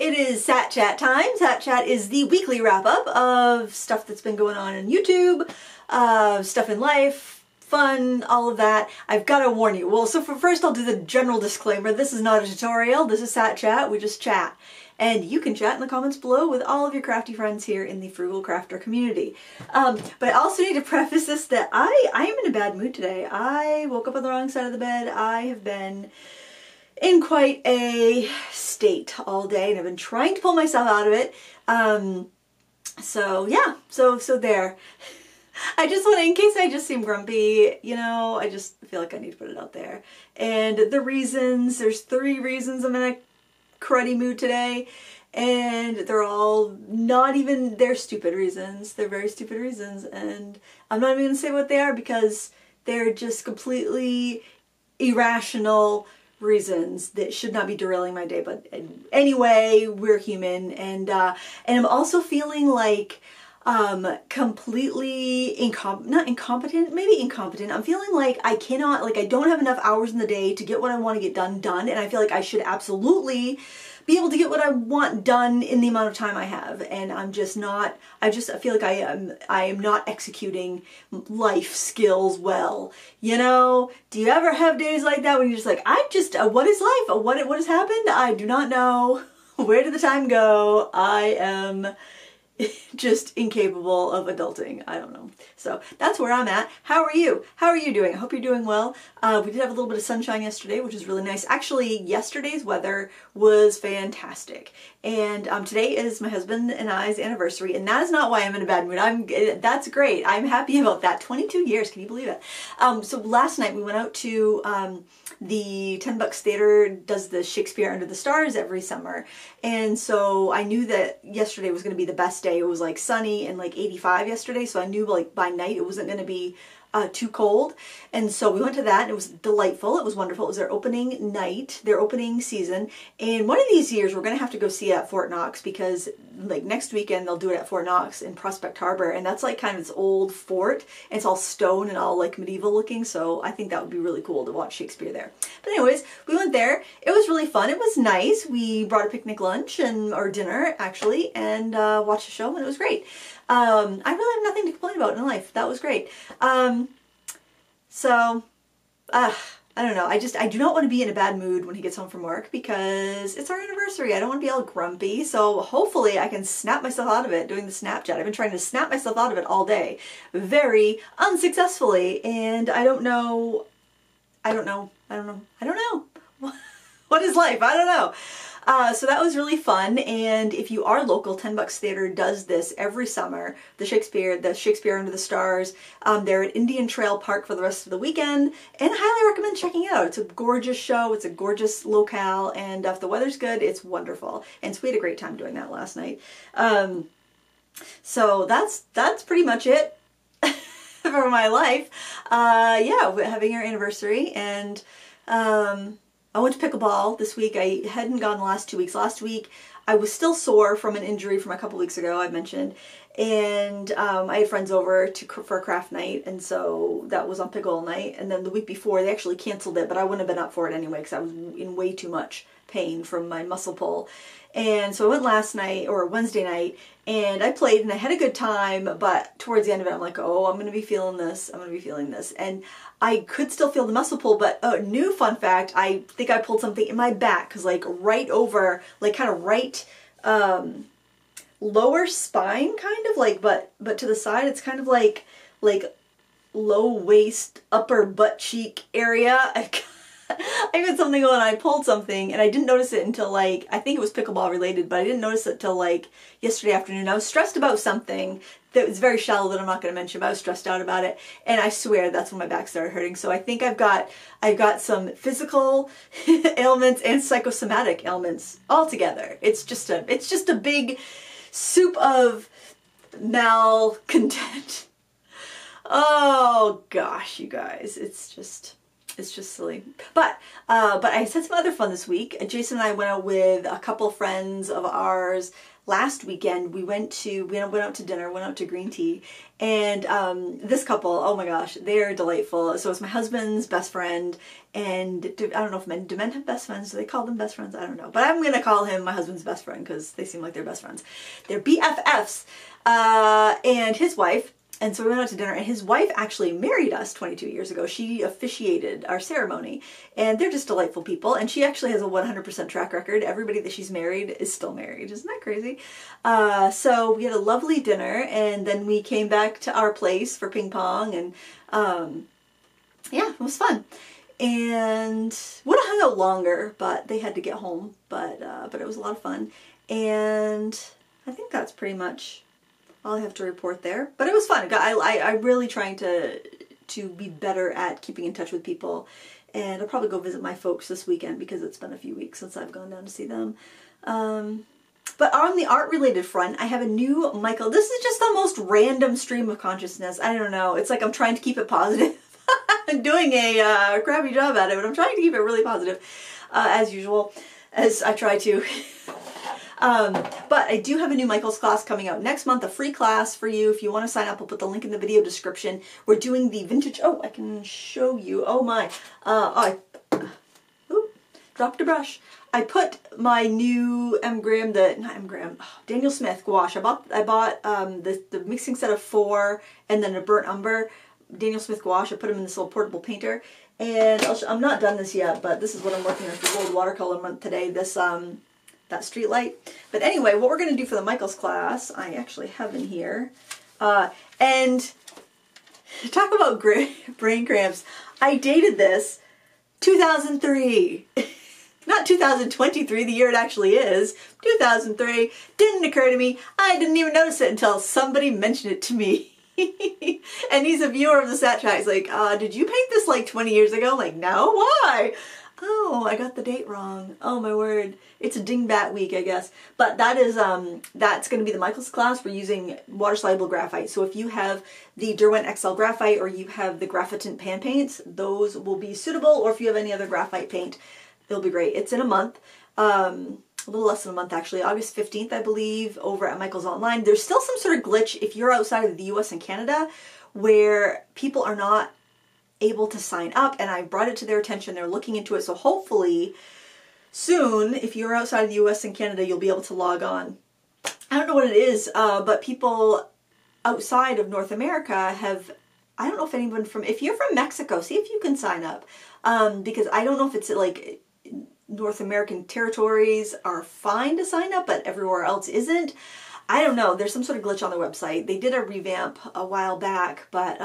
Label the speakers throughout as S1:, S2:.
S1: It is Sat Chat time. Sat Chat is the weekly wrap-up of stuff that's been going on YouTube, stuff in life, fun, all of that. I've got to warn you. Well, so first I'll do the general disclaimer. This is not a tutorial. This is Sat Chat. We just chat. And you can chat in the comments below with all of your crafty friends here in the Frugal Crafter community. But I also need to preface this that I am in a bad mood today. I woke up on the wrong side of the bed. I have been in quite a state all day and I've been trying to pull myself out of it. So yeah, so there. I just want to, in case I just seem grumpy, you know, I just feel like I need to put it out there. And the reasons, there's 3 reasons I'm in a cruddy mood today, and they're all not even, they're stupid reasons. They're very stupid reasons, and I'm not even going to say what they are because they're just completely irrational reasons that should not be derailing my day. But anyway, we're human, and I'm also feeling like completely not incompetent, maybe incompetent. I'm feeling like I cannot, like I don't have enough hours in the day to get what I want to get done, and I feel like I should absolutely be able to get what I want done in the amount of time I have, and I'm just not, I feel like I am not executing life skills well. You know, do you ever have days like that when you're just like, what is life? What has happened? I do not know. Where did the time go? I am just incapable of adulting. I don't know. So that's where I'm at. How are you? How are you doing? I hope you're doing well. We did have a little bit of sunshine yesterday, which is really nice. Actually, yesterday's weather was fantastic. And today is my husband and I's anniversary, and that is not why I'm in a bad mood. That's great. I'm happy about that. 22 years. Can you believe it? So last night we went out to the $10 Theater does the Shakespeare Under the Stars every summer. And so I knew that yesterday was going to be the best day. It was like sunny and like 85 yesterday. So I knew like by night it wasn't going to be too cold. And so we went to that and it was delightful. It was wonderful. It was their opening night, their opening season. And one of these years we're going to have to go see it at Fort Knox, because like next weekend they'll do it at Fort Knox in Prospect Harbor. And that's like kind of this old fort. And it's all stone and all like medieval looking. So I think that would be really cool to watch Shakespeare there. But anyways, we went there. It was really fun. It was nice. We brought a picnic lunch or dinner actually, and watched the show, and it was great. I really have nothing to complain about in life. That was great. I don't know. I do not want to be in a bad mood when he gets home from work because it's our anniversary. I don't want to be all grumpy. So hopefully I can snap myself out of it doing the Snapchat. I've been trying to snap myself out of it all day, very unsuccessfully. And I don't know. What is life? I don't know. So that was really fun, and if you are local, $10 Theater does this every summer, the Shakespeare Under the Stars. They're at Indian Trail Park for the rest of the weekend, and I highly recommend checking it out. It's a gorgeous show, it's a gorgeous locale, and if the weather's good, it's wonderful. And so we had a great time doing that last night. So that's pretty much it for my life. Yeah, having our anniversary, and I went to pickleball this week. I hadn't gone the last 2 weeks. Last week I was still sore from an injury from a couple weeks ago, I mentioned, and I had friends over for a craft night, and so that was on pickle night. And then the week before they actually canceled it, but I wouldn't have been up for it anyway because I was in way too much pain from my muscle pull. And so I went last night, or Wednesday night, and I played and I had a good time, but towards the end of it I'm like, oh, I'm going to be feeling this, I'm going to be feeling this. And I could still feel the muscle pull, but a new fun fact, I think I pulled something in my back, because like right over, like kind of right lower spine kind of, like, but to the side, it's kind of like low waist, upper butt cheek area. I had something on, I pulled something, and I didn't notice it until like, I think it was pickleball related, but I didn't notice it till like yesterday afternoon. I was stressed about something that was very shallow that I'm not going to mention, but I was stressed out about it, and I swear that's when my back started hurting. So I think I've got some physical ailments and psychosomatic ailments all together. It's just a big soup of malcontent. Oh gosh, you guys, it's just silly. But I had some other fun this week. Jason and I went out with a couple friends of ours last weekend we went out to dinner, went out to green tea, and this couple, oh my gosh, they're delightful. So it's my husband's best friend, and I don't know if do men have best friends? Do they call them best friends? I don't know, but I'm gonna call him my husband's best friend because they seem like they're best friends. They're BFFs, and his wife. And so we went out to dinner, and his wife actually married us 22 years ago. She officiated our ceremony, and they're just delightful people. And she actually has a 100% track record. Everybody that she's married is still married. Isn't that crazy? So we had a lovely dinner, and then we came back to our place for ping pong, and yeah, it was fun. And would have hung out longer, but they had to get home. But it was a lot of fun, and I think that's pretty much all I have to report there. But it was fun. I'm really trying to be better at keeping in touch with people, and I'll probably go visit my folks this weekend because it's been a few weeks since I've gone down to see them. But on the art-related front, I have a new Michael. This is just the most random stream of consciousness. I don't know. It's like I'm trying to keep it positive. I'm doing a crappy job at it, but I'm trying to keep it really positive, as usual, as I try to. But I do have a new Michael's class coming out next month, a free class for you. If you want to sign up, I'll put the link in the video description. We're doing the vintage, oh, I can show you, oh my, dropped a brush. I put my new Daniel Smith gouache. I bought the mixing set of 4 and then a burnt umber Daniel Smith gouache. I put them in this little portable painter. And I'm not done this yet, but this is what I'm working on for World Watercolor Month today. This, that street light. But anyway, what we're going to do for the Michael's class, I actually have in here. And talk about brain cramps. I dated this 2003. Not 2023, the year it actually is. 2003. Didn't occur to me. I didn't even notice it until somebody mentioned it to me. And he's a viewer of the Sat Chat. He's like, did you paint this like 20 years ago? I'm like, no, why? Oh, I got the date wrong. Oh my word. It's a dingbat week, I guess. But that is, that's going to be the Michael's class. We're using water-soluble graphite. So if you have the Derwent XL graphite or you have the Graphitant pan paints, those will be suitable. Or if you have any other graphite paint, it'll be great. It's in a month. A little less than a month actually. August 15th, I believe, over at Michael's Online. There's still some sort of glitch if you're outside of the US and Canada where people are not able to sign up, and I brought it to their attention. They're looking into it, so hopefully soon, if you're outside of the US and Canada, you'll be able to log on. I don't know what it is, but people outside of North America have, I don't know if anyone if you're from Mexico, see if you can sign up, because I don't know if it's like North American territories are fine to sign up, but everywhere else isn't. I don't know. There's some sort of glitch on the website. They did a revamp a while back, but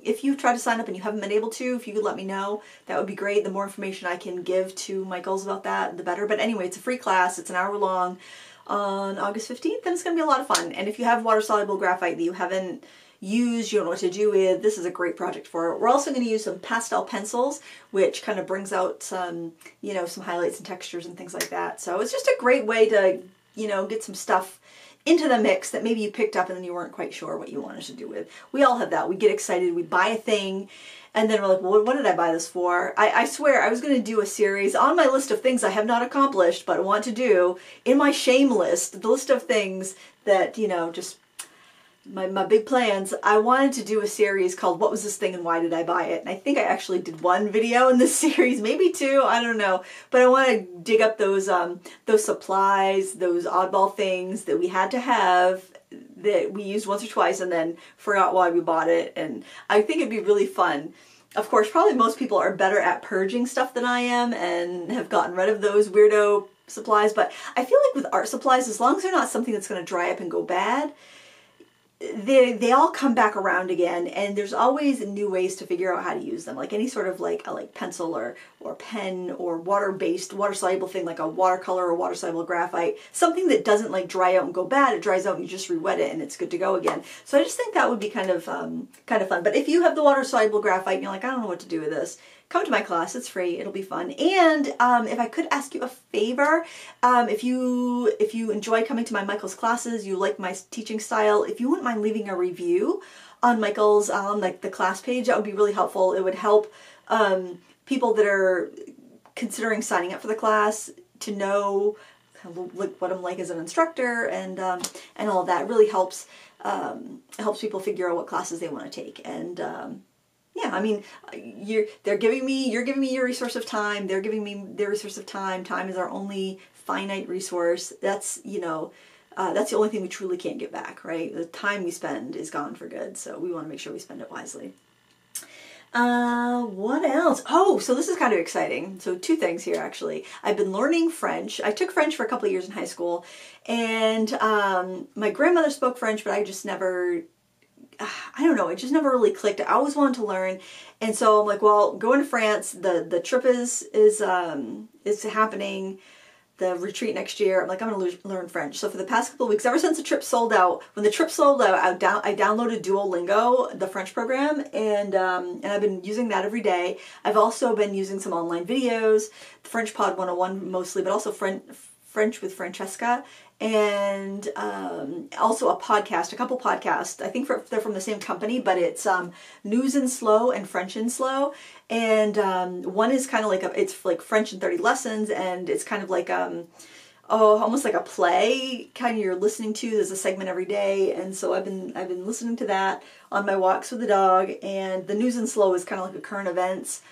S1: if you try to sign up and you haven't been able to, if you could let me know, that would be great. The more information I can give to Michael's about that, the better. But anyway, it's a free class. It's an hour long on August 15th, and it's going to be a lot of fun. And if you have water-soluble graphite that you haven't used, you don't know what to do with, this is a great project for it. We're also going to use some pastel pencils, which kind of brings out some, you know, some highlights and textures and things like that. So it's just a great way to, you know, get some stuff into the mix that maybe you picked up and then you weren't quite sure what you wanted to do with. We all have that. We get excited, we buy a thing, and then we're like, well, what did I buy this for? I swear I was going to do a series on my list of things I have not accomplished but want to do, in my shame list, the list of things that, you know, just my big plans. I wanted to do a series called What Was This Thing and Why Did I Buy It? And I think I actually did 1 video in this series, maybe 2, I don't know. But I want to dig up those supplies, those oddball things that we had to have that we used once or twice and then forgot why we bought it. And I think it'd be really fun. Of course, probably most people are better at purging stuff than I am and have gotten rid of those weirdo supplies. But I feel like with art supplies, as long as they're not something that's going to dry up and go bad, they all come back around again, and there's always new ways to figure out how to use them. Like any sort of like pencil or pen or water-based, water-soluble thing like a watercolor or water-soluble graphite, something that doesn't like dry out and go bad. It dries out and you just re-wet it and it's good to go again. So I just think that would be kind of fun. But if you have the water-soluble graphite and you're like, I don't know what to do with this, come to my class. It's free. It'll be fun. And if I could ask you a favor, if you enjoy coming to my Michael's classes, you like my teaching style, if you wouldn't mind leaving a review on Michael's like the class page, that would be really helpful. It would help people that are considering signing up for the class to know kind of like what I'm like as an instructor, and all of that. It really helps people figure out what classes they want to take. And yeah, I mean, you're giving me your resource of time. They're giving me their resource of time. Time is our only finite resource. That's, you know, that's the only thing we truly can't get back, right? The time we spend is gone for good, so we want to make sure we spend it wisely. What else? Oh, so this is kind of exciting. So two things here, actually. I've been learning French. I took French for a couple of years in high school, and my grandmother spoke French, but I just never, I don't know, it just never really clicked. I always wanted to learn, and so I'm like, well, going to France, the trip is happening, the retreat next year. I'm like, I'm going to learn French. So for the past couple of weeks, ever since the trip sold out, when the trip sold out, I downloaded Duolingo, the French program, and I've been using that every day. I've also been using some online videos, the French Pod 101 mostly, but also French with Francesca, and also a couple podcasts. I think they're from the same company, but it's News in Slow and French in Slow. And one is kind of like it's like French in 30 lessons, and it's kind of like almost like a play kind of you're listening to. There's a segment every day, and so I've been listening to that on my walks with the dog. And the News in Slow is kind of like a current events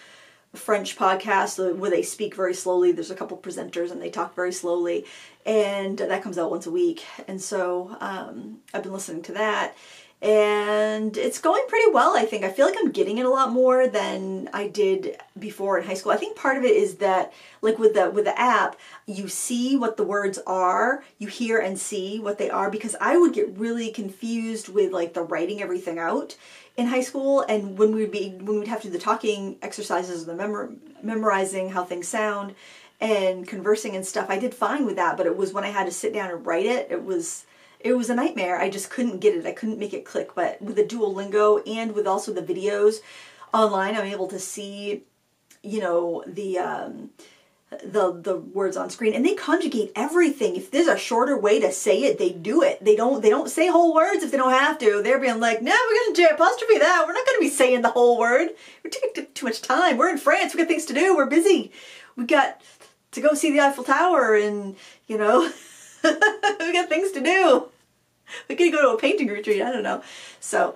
S1: French podcast where they speak very slowly. There's a couple presenters and they talk very slowly, and that comes out once a week. And so I've been listening to that, and it's going pretty well. I think I feel like I'm getting it a lot more than I did before in high school. I think part of it is that, like with the app, you see what the words are, you hear and see what they are, because I would get really confused with like the writing everything out in high school, and when we'd have to do the talking exercises, the memorizing how things sound and conversing and stuff, I did fine with that. But it was when I had to sit down and write it, it was a nightmare. I just couldn't get it. I couldn't make it click. But with the Duolingo and with also the videos online, I'm able to see, you know, the words on screen, and they conjugate everything. If there's a shorter way to say it, they do it. They don't say whole words if they don't have to. They're being like, no, we're going to apostrophe that. We're not going to be saying the whole word. We're taking too much time. We're in France. We got things to do. We're busy. We got to go see the Eiffel Tower, and, you know, we got things to do. We could go to a painting retreat. I don't know. So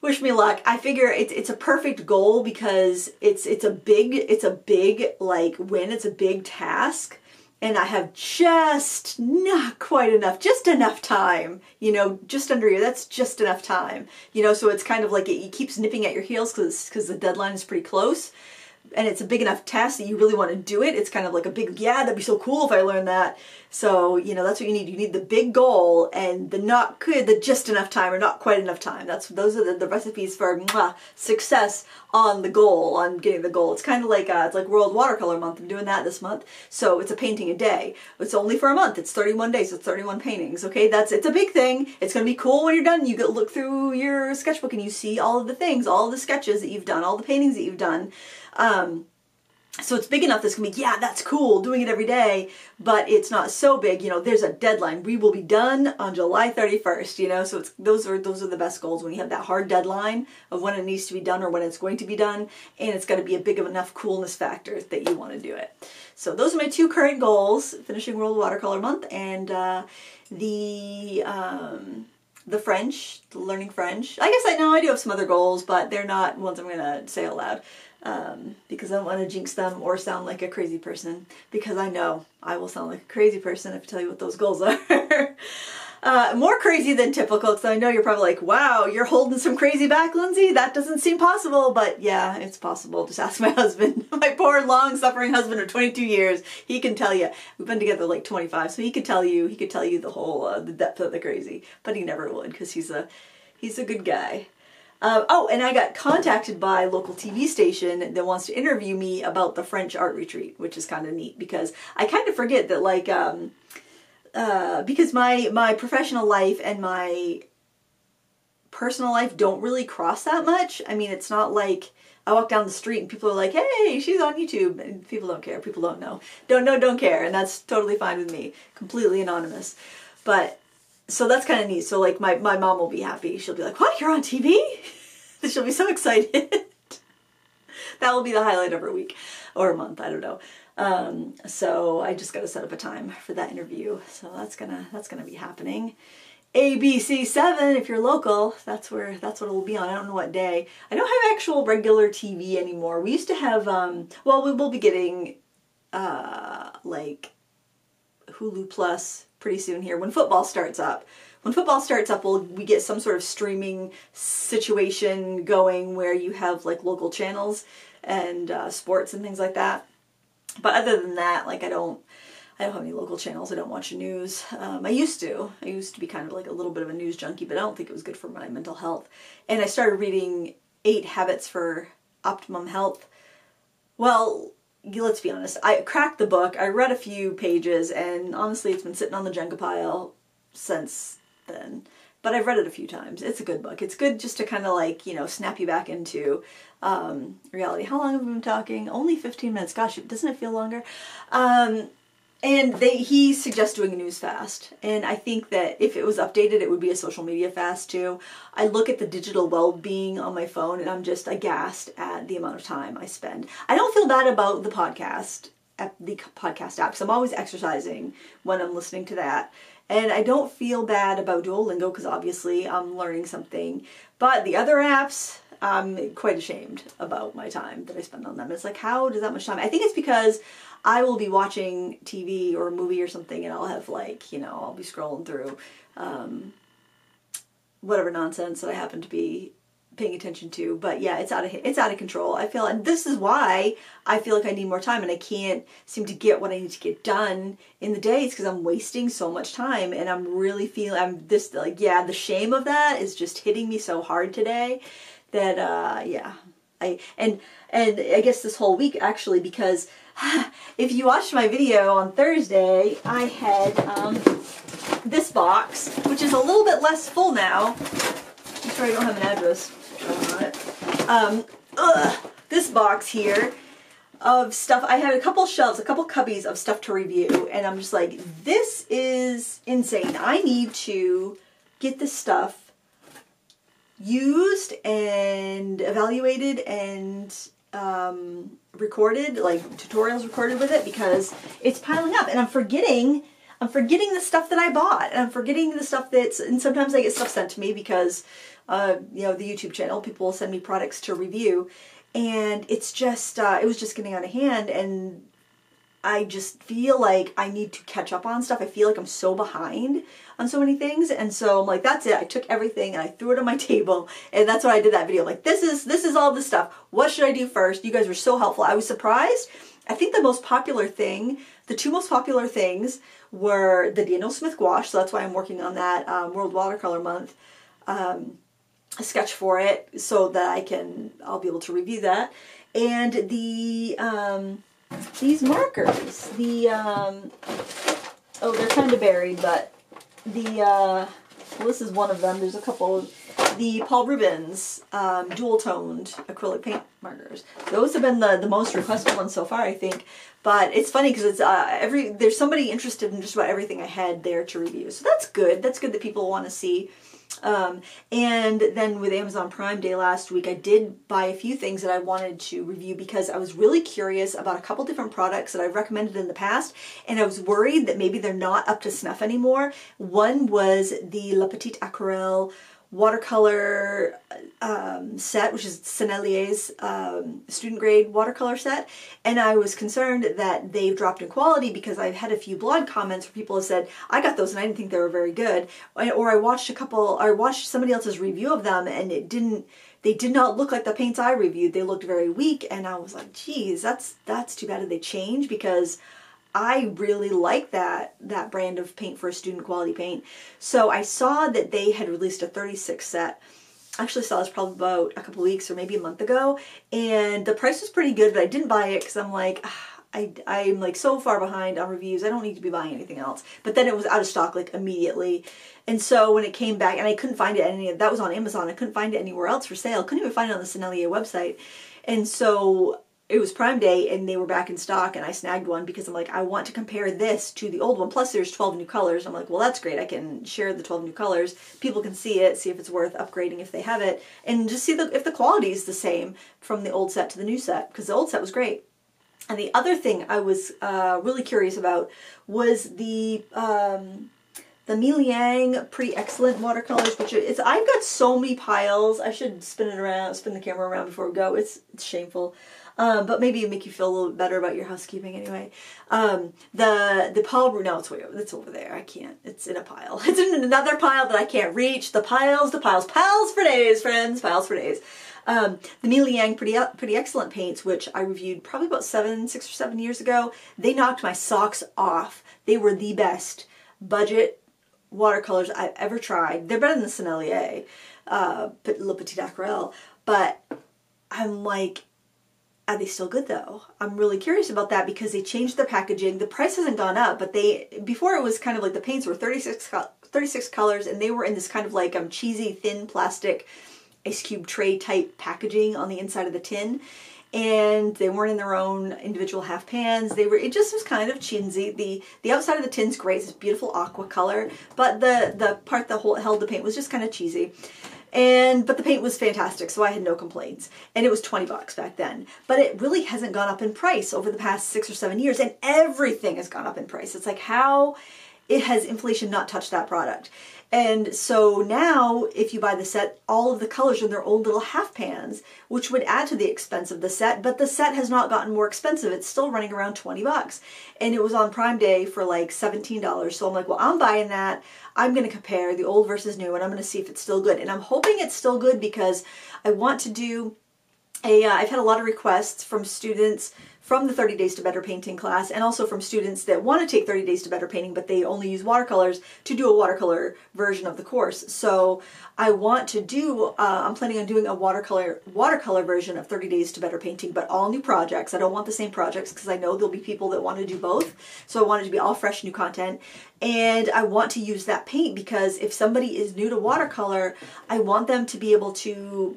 S1: wish me luck. I figure it's a perfect goal because it's a big like win. It's a big task, and I have just not quite enough, just enough time, you know, just under here. That's just enough time, you know. So it's kind of like it keeps nipping at your heels because the deadline is pretty close. And it's a big enough task that you really want to do it. It's kind of like a big, yeah, that'd be so cool if I learned that. So, you know, that's what you need. You need the big goal and the just enough time or not quite enough time. Those are the recipes for success on the goal, on getting the goal. It's kind of like, it's like World Watercolor Month. I'm doing that this month. So it's a painting a day. It's only for a month. It's 31 days. It's 31 paintings. Okay. It's a big thing. It's going to be cool when you're done. You get look through your sketchbook and you see all of the things, all of the sketches that you've done, all the paintings that you've done. So it's big enough that's gonna be, yeah, that's cool, doing it every day, but it's not so big, you know, there's a deadline. We will be done on July 31st, you know, so those are the best goals, when you have that hard deadline of when it needs to be done or when it's going to be done, and it's got to be a big enough coolness factor that you want to do it. So those are my two current goals, finishing World Watercolor Month and the French, learning French. I guess I do have some other goals, but they're not ones I'm going to say out loud. Because I don't want to jinx them or sound like a crazy person, because I know I will sound like a crazy person if I tell you what those goals are. More crazy than typical, because I know you're probably like, wow, you're holding some crazy back, Lindsay? That doesn't seem possible, but yeah, it's possible. Just ask my husband, my poor long-suffering husband of 22 years. He can tell you. We've been together like 25, so he could tell you the whole, the depth of the crazy, but he never would, because he's a good guy. And I got contacted by a local TV station that wants to interview me about the French art retreat, which is kind of neat, because I kind of forget that, like, because my professional life and my personal life don't really cross that much. I mean, it's not like I walk down the street and people are like, hey, she's on YouTube, and people don't care. People don't know. Don't care, and that's totally fine with me. Completely anonymous. But so that's kind of neat. So like my mom will be happy. She'll be like, what, you're on TV? She'll be so excited. That will be the highlight of her week or a month. I don't know. So I just got to set up a time for that interview. So that's gonna be happening. ABC7, if you're local, that's what it will be on. I don't know what day. I don't have actual regular TV anymore. We used to have, well, we will be getting, like, Hulu Plus pretty soon here when football starts up. When football starts up, we get some sort of streaming situation going where you have, like, local channels and sports and things like that. But other than that, like, I don't have any local channels. I don't watch the news. I used to be kind of like a little bit of a news junkie, but I don't think it was good for my mental health. And I started reading 8 Habits for Optimum Health. Well, let's be honest. I cracked the book. I read a few pages, and honestly, it's been sitting on the Jenga pile since then. But I've read it a few times. It's a good book. It's good just to kind of like, you know, snap you back into reality. How long have we been talking? Only 15 minutes. Gosh, doesn't it feel longer? And he suggests doing a news fast. And I think that if it was updated, it would be a social media fast too. I look at the digital well-being on my phone and I'm just aghast at the amount of time I spend. I don't feel bad about the podcast app, because I'm always exercising when I'm listening to that. And I don't feel bad about Duolingo because obviously I'm learning something. But the other apps, I'm quite ashamed about my time that I spend on them. It's like, how does that much time? I think it's because I will be watching TV or a movie or something and I'll have like, you know, I'll be scrolling through whatever nonsense that I happen to be paying attention to. But yeah, it's out of control. I feel, and this is why I feel like I need more time and I can't seem to get what I need to get done in the days because I'm wasting so much time and I'm really feeling, I'm this like, yeah, the shame of that is just hitting me so hard today that, yeah. And I guess this whole week actually, because if you watched my video on Thursday, I had this box, which is a little bit less full now. I'm sorry I don't have an address on it. This box here of stuff. I had a couple shelves, a couple cubbies of stuff to review, and I'm just like, this is insane. I need to get this stuff used and evaluated and recorded, like tutorials recorded with it, because it's piling up and I'm forgetting the stuff that I bought, and I'm forgetting the stuff and sometimes I get stuff sent to me because you know, the YouTube channel, people will send me products to review, and it's just it was just getting out of hand, and I just feel like I need to catch up on stuff. I feel like I'm so behind on so many things, and so I'm like, that's it. I took everything and I threw it on my table, and that's why I did that video. I'm like, this is all the stuff. What should I do first? You guys were so helpful. I was surprised. I think the two most popular things were the Daniel Smith gouache, so that's why I'm working on that World Watercolor Month a sketch for it, so that I'll be able to review that, and the these markers, oh, they're kind of buried, but well, this is one of them. There's a couple. The Paul Rubens dual-toned acrylic paint markers. Those have been the most requested ones so far, I think. But it's funny because it's there's somebody interested in just about everything I had there to review. So that's good. That's good that people want to see. And then with Amazon Prime Day last week, I did buy a few things that I wanted to review because I was really curious about a couple different products that I've recommended in the past, and I was worried that maybe they're not up to snuff anymore. One was the La Petite Aquarelle watercolor set, which is Sennelier's student grade watercolor set, and I was concerned that they've dropped in quality because I've had a few blog comments where people have said, I got those and I didn't think they were very good, or I watched somebody else's review of them and they did not look like the paints I reviewed. They looked very weak, and I was like, geez, that's too bad. Did they change? Because I really like that brand of paint for a student quality paint. So I saw that they had released a 36 set. I actually saw this probably about a couple weeks or maybe a month ago, and the price was pretty good, but I didn't buy it because I'm like, I'm like so far behind on reviews. I don't need to be buying anything else. But then it was out of stock like immediately. And so when it came back, and I couldn't find it that was on Amazon. I couldn't find it anywhere else for sale. Couldn't even find it on the Sennelier website. And so it was Prime Day and they were back in stock, and I snagged one because I'm like, I want to compare this to the old one. Plus there's 12 new colors. I'm like, well, that's great. I can share the 12 new colors. People can see it, see if it's worth upgrading if they have it, and just see if the quality is the same from the old set to the new set, because the old set was great. And the other thing I was really curious about was the Milian Yang Pretty Excellent watercolors, which is, I've got so many piles. I should spin the camera around before we go. It's shameful. But maybe it make you feel a little better about your housekeeping anyway. The Paul Brunel, it's over there. I can't. It's in a pile. It's in another pile that I can't reach. The piles for days, friends. Piles for days. The Milian Yang Pretty Excellent paints, which I reviewed probably about 6 or 7 years ago. They knocked my socks off. They were the best budget watercolors I've ever tried. They're better than the Sennelier, Le Petit Aquarelle, but I'm like, are they still good though? I'm really curious about that because they changed their packaging. The price hasn't gone up, but before it was kind of like the paints were 36 colors, and they were in this kind of like cheesy thin plastic ice cube tray type packaging on the inside of the tin. And they weren't in their own individual half pans. It just was kind of chintzy. The outside of the tin's great, it's beautiful aqua color, but the part that held the paint was just kind of cheesy. But the paint was fantastic, so I had no complaints. And it was 20 bucks back then. But it really hasn't gone up in price over the past 6 or 7 years, and everything has gone up in price. It's like, how has inflation not touched that product? And so now, if you buy the set, all of the colors are in their own little half pans, which would add to the expense of the set, but the set has not gotten more expensive. It's still running around 20 bucks. And it was on Prime Day for like $17. So I'm like, well, I'm buying that. I'm going to compare the old versus new, and I'm going to see if it's still good. And I'm hoping it's still good because I want to do I've had a lot of requests from students from the 30 Days to Better Painting class, and also from students that want to take 30 Days to Better Painting, but they only use watercolors, to do a watercolor version of the course. So I want to do, I'm planning on doing a watercolor version of 30 Days to Better Painting, but all new projects. I don't want the same projects because I know there'll be people that want to do both. So I want it to be all fresh new content. And I want to use that paint because if somebody is new to watercolor, I want them to be able to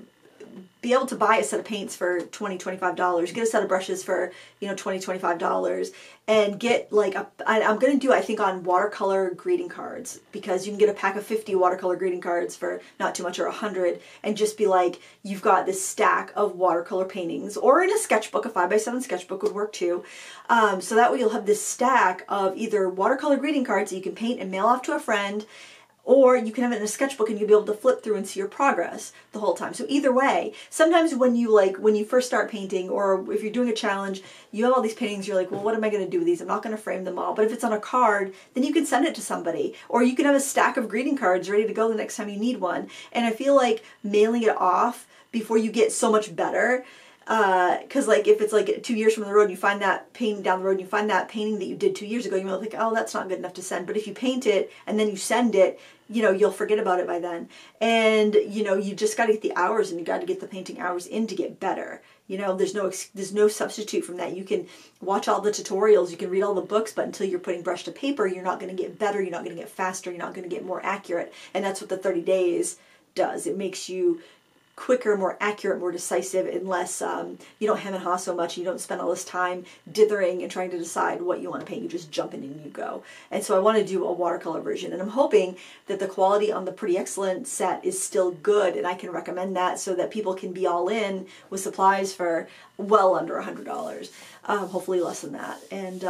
S1: buy a set of paints for $20, $25, get a set of brushes for, $20, $25, and get like I'm going to do, I think, on watercolor greeting cards, because you can get a pack of 50 watercolor greeting cards for not too much, or 100, and just be like, you've got this stack of watercolor paintings, or in a sketchbook, a 5x7 sketchbook would work too. So that way you'll have this stack of either watercolor greeting cards that you can paint and mail off to a friend, or you can have it in a sketchbook and you'll be able to flip through and see your progress the whole time. So either way, sometimes when you first start painting, or if you're doing a challenge, you have all these paintings, you're like, well, what am I going to do with these? I'm not going to frame them all. But if it's on a card, then you can send it to somebody. Or you can have a stack of greeting cards ready to go the next time you need one. And I feel like mailing it off before you get so much better, because like if it's like 2 years from the road and you find that painting down the road and you find that painting that you did 2 years ago, you might think, oh, that's not good enough to send. But if you paint it and then you send it, you'll forget about it by then. And you just got to get the hours, and you got to get the painting hours in to get better. There's no substitute from that. You can watch all the tutorials, you can read all the books, but until you're putting brush to paper, you're not going to get better, you're not going to get faster, you're not going to get more accurate. And that's what the 30 days does. It makes you quicker, more accurate, more decisive, and less, you don't hem and haw so much, you don't spend all this time dithering and trying to decide what you want to paint. You just jump in and you go. And so I want to do a watercolor version, and I'm hoping that the quality on the Pretty Excellent set is still good, and I can recommend that so that people can be all in with supplies for well under $100, hopefully less than that, and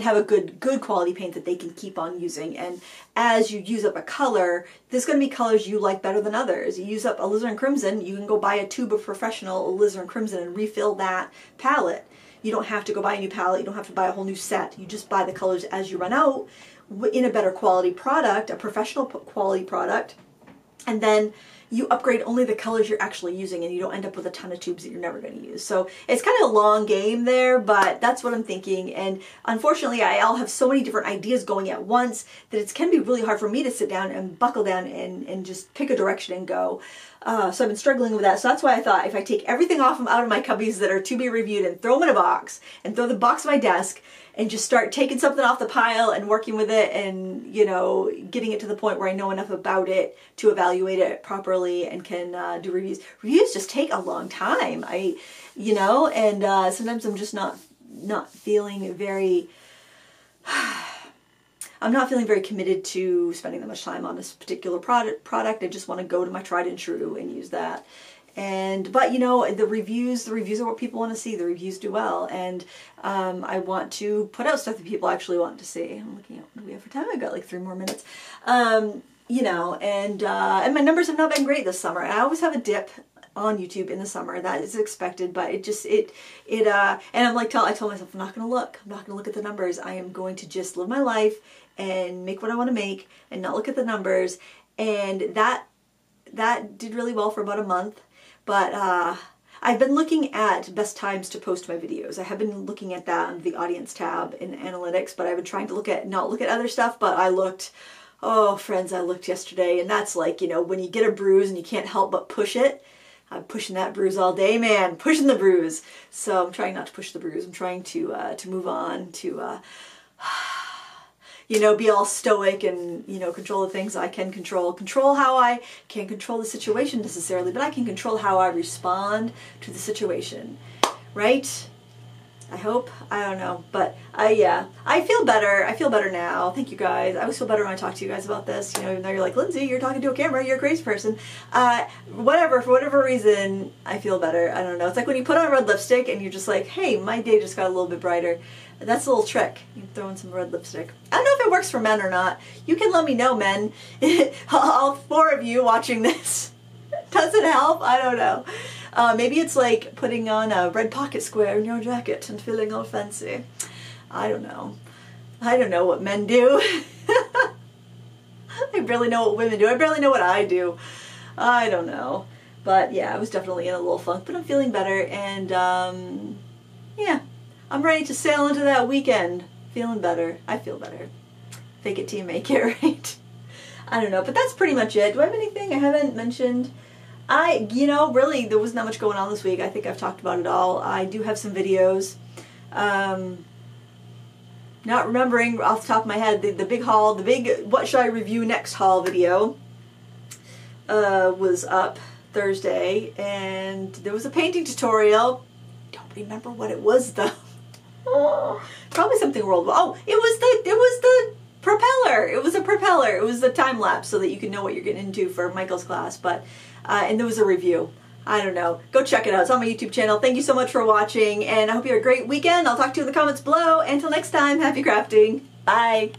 S1: have a good quality paint that they can keep on using. And as you use up a color, there's going to be colors you like better than others. You use up alizarin crimson, you can go buy a tube of professional alizarin crimson and refill that palette. You don't have to go buy a new palette, you don't have to buy a whole new set. You just buy the colors as you run out in a better quality product, a professional quality product, and then you upgrade only the colors you're actually using, and you don't end up with a ton of tubes that you're never going to use. So it's kind of a long game there, but that's what I'm thinking. And unfortunately, I'll have so many different ideas going at once that it can be really hard for me to sit down and buckle down and just pick a direction and go. So I've been struggling with that. So that's why I thought if I take everything out of my cubbies that are to be reviewed and throw them in a box, and throw the box on my desk, and just start taking something off the pile and working with it, and getting it to the point where I know enough about it to evaluate it properly and can do reviews. Reviews just take a long time. Sometimes I'm just not feeling very I'm not feeling very committed to spending that much time on this particular product. I just want to go to my tried and true and use that. But you know, the reviews are what people want to see. The reviews do well, and I want to put out stuff that people actually want to see. I'm looking at what do we have for time. I've got like 3 more minutes. You know, and my numbers have not been great this summer. I always have a dip on YouTube in the summer. That is expected, but and I'm like, I told myself I'm not going to look. I'm not going to look at the numbers. I am going to just live my life and make what I want to make and not look at the numbers. And that did really well for about a month. But I've been looking at best times to post my videos. I have been looking at that on the audience tab in analytics, but I've been trying to not look at other stuff, but I looked, oh friends, I looked yesterday, and that's like, you know, when you get a bruise and you can't help but push it. I'm pushing that bruise all day, man, pushing the bruise. So I'm trying not to push the bruise. I'm trying to move on, to you know, be all stoic and, you know, control the things I can control how I can't control the situation necessarily, but I can control how I respond to the situation, right? I hope. I don't know, but yeah, I feel better now. Thank you guys. I always feel better when I talk to you guys about this, you know, even though you're like, Lindsay, you're talking to a camera, you're a crazy person. Whatever, for whatever reason, I feel better. I don't know. It's like when you put on red lipstick and you're just like, hey, my day just got a little bit brighter. That's a little trick. You can throw in some red lipstick. I don't know if it works for men or not. You can let me know, men. All 4 of you watching this. Does it help? I don't know. Maybe it's like putting on a red pocket square in your jacket and feeling all fancy. I don't know. I don't know what men do. I barely know what women do. I barely know what I do. I don't know. But yeah, I was definitely in a little funk, but I'm feeling better, and yeah, I'm ready to sail into that weekend. Feeling better. I feel better. Fake it till you make it, right? I don't know, but that's pretty much it. Do I have anything I haven't mentioned? You know, really, there wasn't that much going on this week. I think I've talked about it all. I do have some videos. Not remembering off the top of my head, the big haul, the big what should I review next haul video was up Thursday, and there was a painting tutorial. Don't remember what it was though. Probably something worldwide. Oh, it was the propeller. It was a propeller. It was a time lapse so that you can know what you're getting into for Michael's class. But and there was a review. I don't know. Go check it out. It's on my YouTube channel. Thank you so much for watching, and I hope you have a great weekend. I'll talk to you in the comments below. Until next time, happy crafting. Bye.